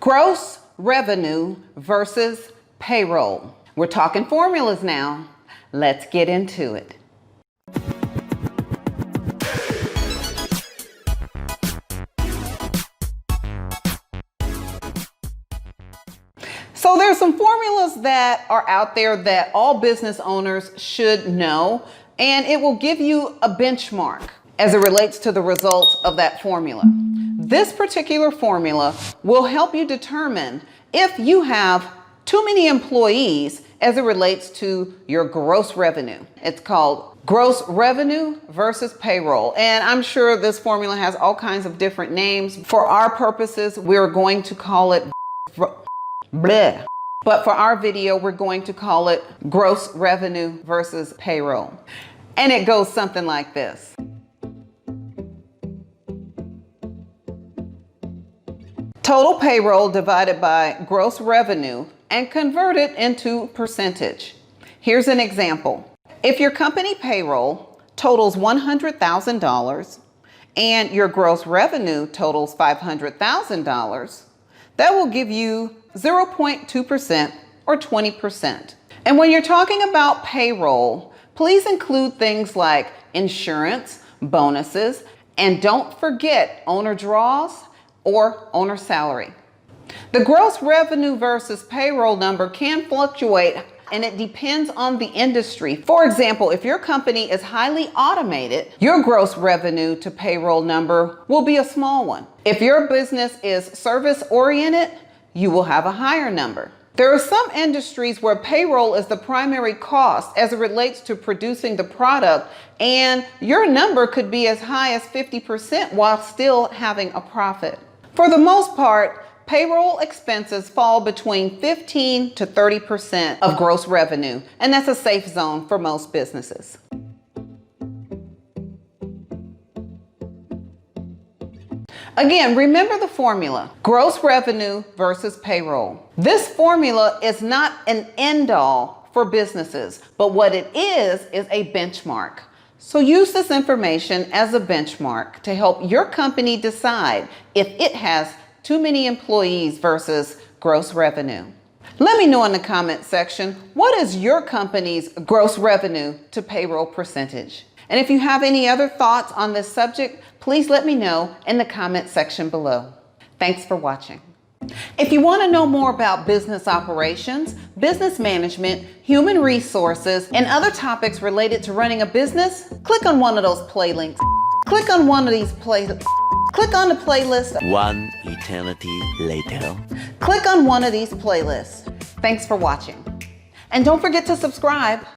Gross revenue versus payroll. We're talking formulas now. Let's get into it. So there's some formulas that are out there that all business owners should know, and it will give you a benchmark as it relates to the results of that formula. This particular formula will help you determine if you have too many employees as it relates to your gross revenue. It's called gross revenue versus payroll. And I'm sure this formula has all kinds of different names. For our purposes, we're going to call it bleh. But for our video, we're going to call it gross revenue versus payroll. And it goes something like this. Total payroll divided by gross revenue and convert it into percentage. Here's an example. If your company payroll totals $100,000 and your gross revenue totals $500,000, that will give you 0.2% or 20%. And when you're talking about payroll, please include things like insurance, bonuses, and don't forget owner draws or owner salary. The gross revenue versus payroll number can fluctuate, and it depends on the industry. For example, if your company is highly automated, your gross revenue to payroll number will be a small one. If your business is service oriented, you will have a higher number. There are some industries where payroll is the primary cost as it relates to producing the product, and your number could be as high as 50% while still having a profit. For the most part, payroll expenses fall between 15 to 30% of gross revenue, and that's a safe zone for most businesses. Again, remember the formula, gross revenue versus payroll. This formula is not an end-all for businesses, but what it is a benchmark. So use this information as a benchmark to help your company decide if it has too many employees versus gross revenue. Let me know in the comment section, what is your company's gross revenue to payroll percentage? And if you have any other thoughts on this subject, please let me know in the comment section below. Thanks for watching. If you want to know more about business operations, business management, human resources, and other topics related to running a business, click on one of those play links. Click on one of these click on the playlist. One eternity later. Click on one of these playlists. Thanks for watching. And don't forget to subscribe.